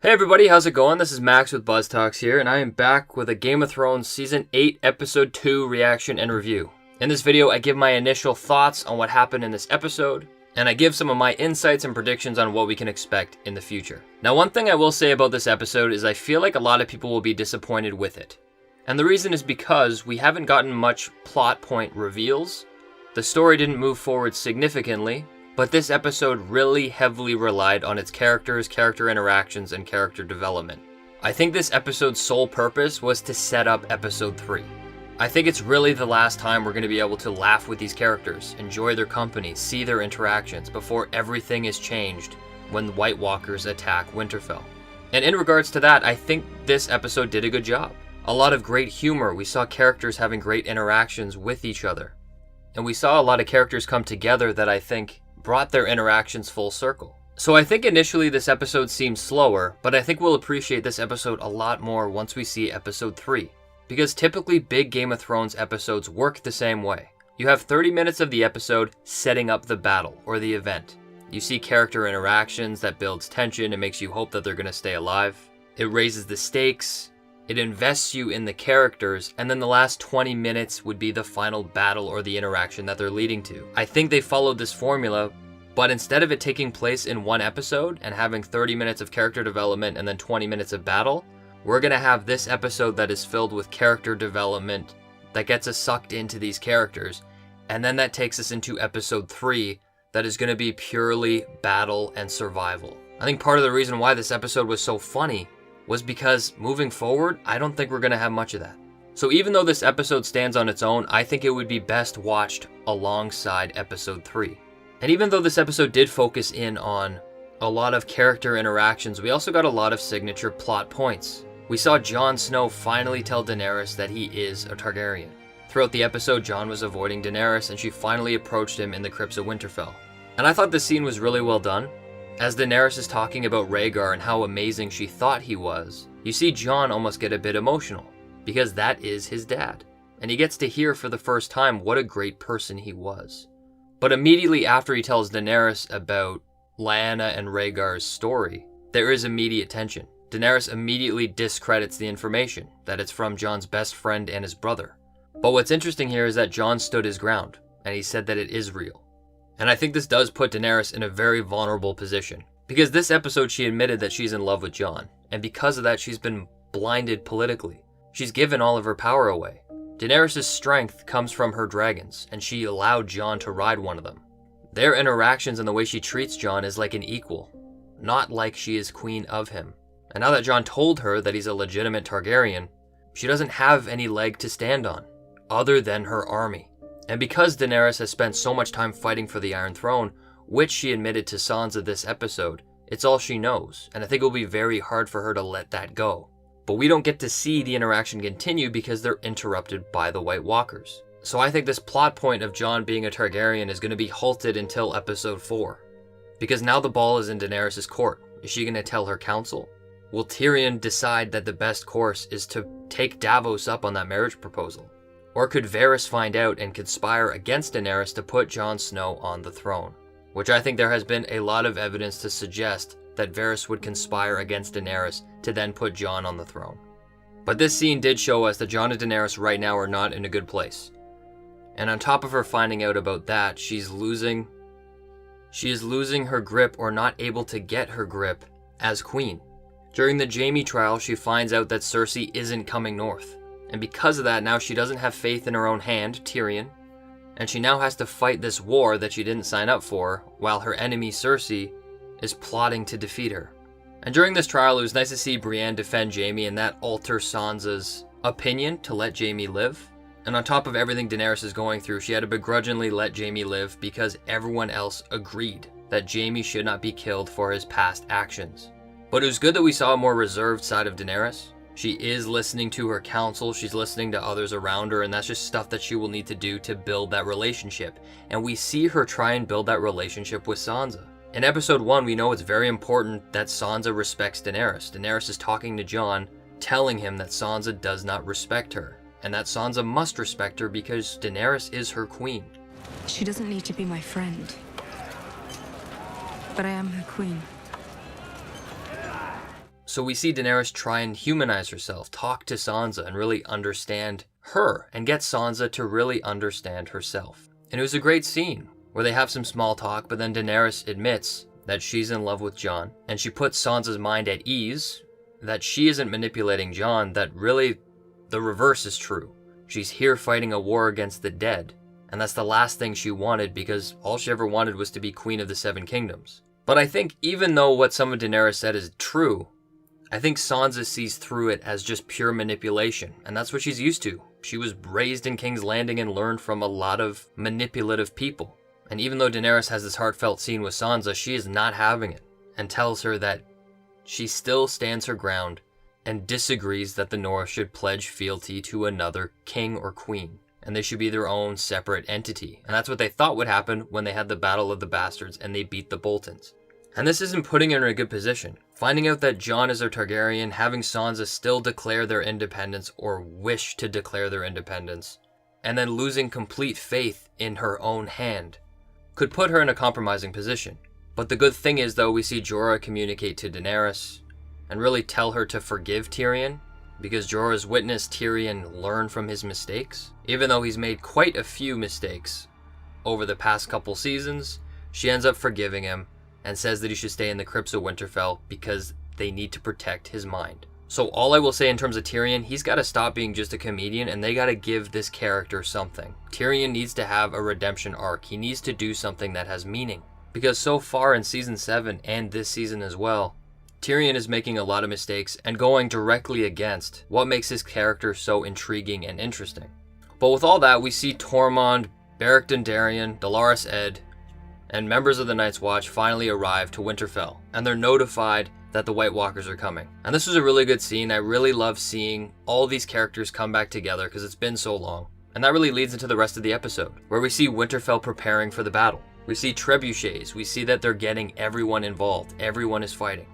Hey everybody, how's it going? This is Max with BuzzTox here, and I am back with a Game of Thrones Season 8, Episode 2 reaction and review. In this video, I give my initial thoughts on what happened in this episode, and I give some of my insights and predictions on what we can expect in the future. Now, one thing I will say about this episode is I feel like a lot of people will be disappointed with it. And the reason is because we haven't gotten much plot point reveals, the story didn't move forward significantly, but this episode really heavily relied on its characters, character interactions, and character development. I think this episode's sole purpose was to set up episode 3. I think it's really the last time we're going to be able to laugh with these characters, enjoy their company, see their interactions, before everything is changed when the White Walkers attack Winterfell. And in regards to that, I think this episode did a good job. A lot of great humor, we saw characters having great interactions with each other. And we saw a lot of characters come together that I think brought their interactions full circle. So I think initially this episode seemed slower, but I think we'll appreciate this episode a lot more once we see episode 3. Because typically big Game of Thrones episodes work the same way. You have 30 minutes of the episode setting up the battle or the event. You see character interactions that builds tension and makes you hope that they're going to stay alive. It raises the stakes. It invests you in the characters, and then the last 20 minutes would be the final battle or the interaction that they're leading to. I think they followed this formula, but instead of it taking place in one episode and having 30 minutes of character development and then 20 minutes of battle, we're going to have this episode that is filled with character development that gets us sucked into these characters, and then that takes us into episode 3 that is going to be purely battle and survival. I think part of the reason why this episode was so funny was because moving forward, I don't think we're going to have much of that. So even though this episode stands on its own, I think it would be best watched alongside episode 3. And even though this episode did focus in on a lot of character interactions, we also got a lot of signature plot points. We saw Jon Snow finally tell Daenerys that he is a Targaryen. Throughout the episode, Jon was avoiding Daenerys and she finally approached him in the crypts of Winterfell. And I thought this scene was really well done. As Daenerys is talking about Rhaegar and how amazing she thought he was, you see Jon almost get a bit emotional, because that is his dad, and he gets to hear for the first time what a great person he was. But immediately after he tells Daenerys about Lyanna and Rhaegar's story, there is immediate tension. Daenerys immediately discredits the information, that it's from Jon's best friend and his brother. But what's interesting here is that Jon stood his ground, and he said that it is real. And I think this does put Daenerys in a very vulnerable position. Because this episode she admitted that she's in love with Jon, and because of that she's been blinded politically. She's given all of her power away. Daenerys' strength comes from her dragons, and she allowed Jon to ride one of them. Their interactions and the way she treats Jon is like an equal, not like she is queen of him. And now that Jon told her that he's a legitimate Targaryen, she doesn't have any leg to stand on, other than her army. And because Daenerys has spent so much time fighting for the Iron Throne, which she admitted to Sansa this episode, it's all she knows, and I think it will be very hard for her to let that go. But we don't get to see the interaction continue because they're interrupted by the White Walkers. So I think this plot point of Jon being a Targaryen is going to be halted until episode 4. Because now the ball is in Daenerys' court. Is she going to tell her council? Will Tyrion decide that the best course is to take Davos up on that marriage proposal? Or could Varys find out and conspire against Daenerys to put Jon Snow on the throne? Which I think there has been a lot of evidence to suggest that Varys would conspire against Daenerys to then put Jon on the throne. But this scene did show us that Jon and Daenerys right now are not in a good place. And on top of her finding out about that, she is losing her grip or not able to get her grip as queen. During the Jaime trial, she finds out that Cersei isn't coming north. And because of that, now she doesn't have faith in her own hand, Tyrion, and she now has to fight this war that she didn't sign up for, while her enemy Cersei is plotting to defeat her. And during this trial, it was nice to see Brienne defend Jaime and that alter Sansa's opinion to let Jaime live. And on top of everything Daenerys is going through, she had to begrudgingly let Jaime live because everyone else agreed that Jaime should not be killed for his past actions. But it was good that we saw a more reserved side of Daenerys. She is listening to her counsel, she's listening to others around her, and that's just stuff that she will need to do to build that relationship. And we see her try and build that relationship with Sansa. In episode 1, we know it's very important that Sansa respects Daenerys. Daenerys is talking to Jon, telling him that Sansa does not respect her, and that Sansa must respect her because Daenerys is her queen. She doesn't need to be my friend, but I am her queen. So we see Daenerys try and humanize herself, talk to Sansa and really understand her and get Sansa to really understand herself. And it was a great scene where they have some small talk, but then Daenerys admits that she's in love with Jon, and she puts Sansa's mind at ease that she isn't manipulating Jon, that really the reverse is true. She's here fighting a war against the dead, and that's the last thing she wanted because all she ever wanted was to be Queen of the Seven Kingdoms. But I think even though what some of Daenerys said is true, I think Sansa sees through it as just pure manipulation, and that's what she's used to. She was raised in King's Landing and learned from a lot of manipulative people. And even though Daenerys has this heartfelt scene with Sansa, she is not having it and tells her that she still stands her ground and disagrees that the North should pledge fealty to another king or queen, and they should be their own separate entity. And that's what they thought would happen when they had the Battle of the Bastards and they beat the Boltons. And this isn't putting her in a good position. Finding out that Jon is a Targaryen, having Sansa still declare their independence or wish to declare their independence, and then losing complete faith in her own hand, could put her in a compromising position. But the good thing is, though, we see Jorah communicate to Daenerys and really tell her to forgive Tyrion, because Jorah's witnessed Tyrion learn from his mistakes. Even though he's made quite a few mistakes over the past couple seasons, she ends up forgiving him and says that he should stay in the crypts of Winterfell because they need to protect his mind. So all I will say in terms of Tyrion, he's got to stop being just a comedian, and they got to give this character something. Tyrion needs to have a redemption arc. He needs to do something that has meaning. Because so far in Season 7 and this season as well, Tyrion is making a lot of mistakes and going directly against what makes his character so intriguing and interesting. But with all that, we see Tormund, Beric Dondarrion, Dolorous Edd, and members of the Night's Watch finally arrive to Winterfell, and they're notified that the White Walkers are coming. And this was a really good scene. I really love seeing all these characters come back together because it's been so long. And that really leads into the rest of the episode, where we see Winterfell preparing for the battle. We see trebuchets. We see that they're getting everyone involved. Everyone is fighting.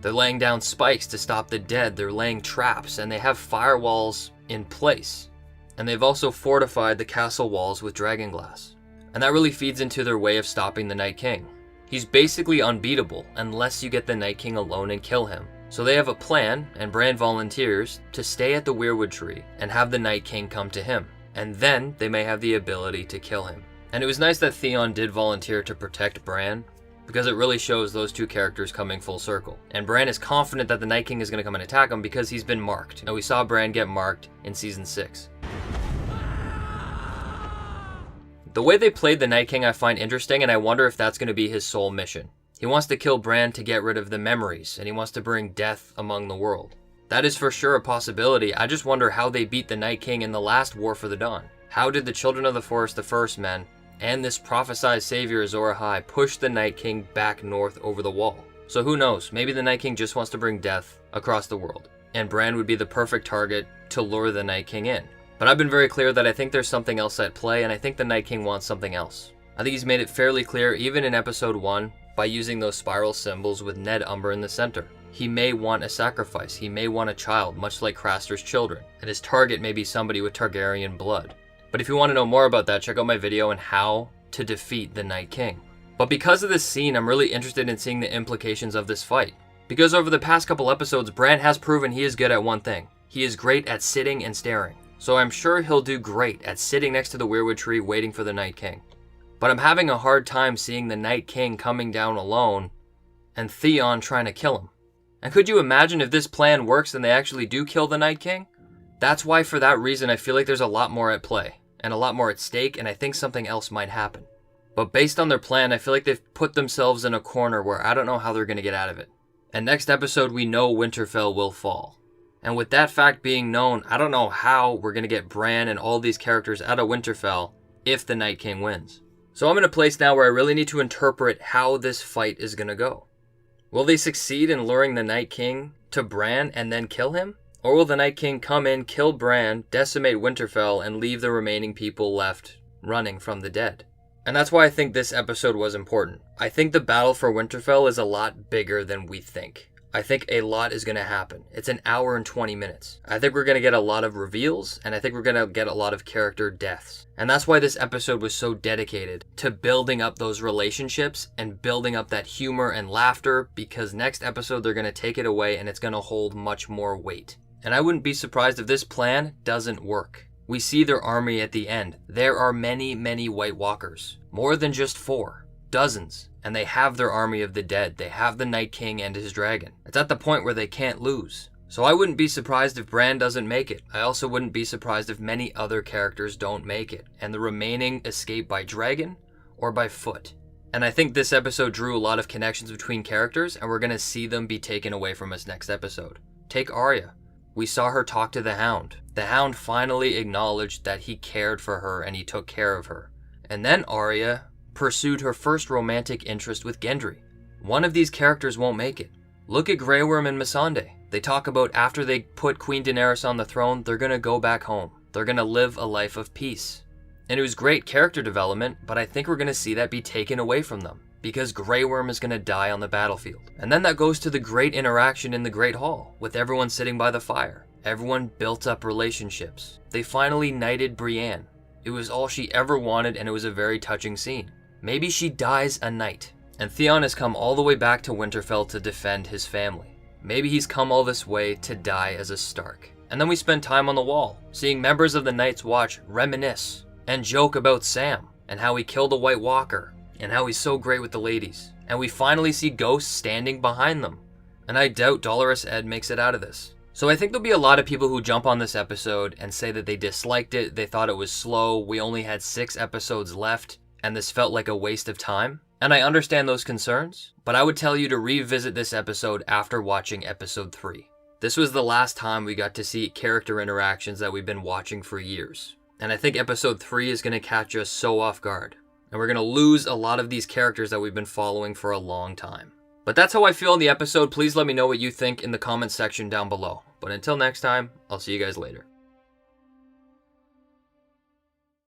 They're laying down spikes to stop the dead. They're laying traps, and they have firewalls in place. And they've also fortified the castle walls with dragonglass. And that really feeds into their way of stopping the Night King. He's basically unbeatable unless you get the Night King alone and kill him. So they have a plan, and Bran volunteers to stay at the Weirwood Tree and have the Night King come to him. And then they may have the ability to kill him. And it was nice that Theon did volunteer to protect Bran, because it really shows those two characters coming full circle. And Bran is confident that the Night King is going to come and attack him because he's been marked. Now we saw Bran get marked in Season 6. The way they played the Night King I find interesting, and I wonder if that's going to be his sole mission. He wants to kill Bran to get rid of the memories, and he wants to bring death among the world. That is for sure a possibility. I just wonder how they beat the Night King in the last War for the Dawn. How did the Children of the Forest, the First Men, and this prophesied savior Azor Ahai push the Night King back north over the wall? So who knows, maybe the Night King just wants to bring death across the world, and Bran would be the perfect target to lure the Night King in. But I've been very clear that I think there's something else at play, and I think the Night King wants something else. I think he's made it fairly clear, even in episode 1, by using those spiral symbols with Ned Umber in the center. He may want a sacrifice, he may want a child, much like Craster's children, and his target may be somebody with Targaryen blood. But if you want to know more about that, check out my video on how to defeat the Night King. But because of this scene, I'm really interested in seeing the implications of this fight. Because over the past couple episodes, Bran has proven he is good at one thing. He is great at sitting and staring. So I'm sure he'll do great at sitting next to the Weirwood Tree waiting for the Night King. But I'm having a hard time seeing the Night King coming down alone and Theon trying to kill him. And could you imagine if this plan works and they actually do kill the Night King? That's why, for that reason, I feel like there's a lot more at play and a lot more at stake, and I think something else might happen. But based on their plan, I feel like they've put themselves in a corner where I don't know how they're going to get out of it. And next episode, we know Winterfell will fall. And with that fact being known, I don't know how we're going to get Bran and all these characters out of Winterfell if the Night King wins. So I'm in a place now where I really need to interpret how this fight is going to go. Will they succeed in luring the Night King to Bran and then kill him? Or will the Night King come in, kill Bran, decimate Winterfell, and leave the remaining people left running from the dead? And that's why I think this episode was important. I think the battle for Winterfell is a lot bigger than we think. I think a lot is going to happen. It's an hour and 20 minutes. I think we're going to get a lot of reveals, and I think we're going to get a lot of character deaths. And that's why this episode was so dedicated to building up those relationships and building up that humor and laughter, because next episode they're going to take it away and it's going to hold much more weight. And I wouldn't be surprised if this plan doesn't work. We see their army at the end. There are many, many White Walkers. More than just 4. Dozens. And they have their army of the dead. They have the Night King and his dragon. It's at the point where they can't lose. So I wouldn't be surprised if Bran doesn't make it. I also wouldn't be surprised if many other characters don't make it, and the remaining escape by dragon or by foot. And I think this episode drew a lot of connections between characters, and we're going to see them be taken away from us next episode. Take Arya. We saw her talk to the Hound. The Hound finally acknowledged that he cared for her and he took care of her. And then Arya pursued her first romantic interest with Gendry. One of these characters won't make it. Look at Grey Worm and Missandei. They talk about after they put Queen Daenerys on the throne, they're gonna go back home. They're gonna live a life of peace. And it was great character development, but I think we're gonna see that be taken away from them, because Grey Worm is gonna die on the battlefield. And then that goes to the great interaction in the Great Hall, with everyone sitting by the fire. Everyone built up relationships. They finally knighted Brienne. It was all she ever wanted, and it was a very touching scene. Maybe she dies a knight, and Theon has come all the way back to Winterfell to defend his family. Maybe he's come all this way to die as a Stark. And then we spend time on the wall, seeing members of the Night's Watch reminisce and joke about Sam, and how he killed a White Walker, and how he's so great with the ladies. And we finally see ghosts standing behind them. And I doubt Dolorous Edd makes it out of this. So I think there'll be a lot of people who jump on this episode and say that they disliked it, they thought it was slow, we only had 6 episodes left, and this felt like a waste of time. And I understand those concerns, but I would tell you to revisit this episode after watching episode 3. This was the last time we got to see character interactions that we've been watching for years. And I think episode 3 is going to catch us so off guard. And we're going to lose a lot of these characters that we've been following for a long time. But that's how I feel in the episode. Please let me know what you think in the comments section down below. But until next time, I'll see you guys later.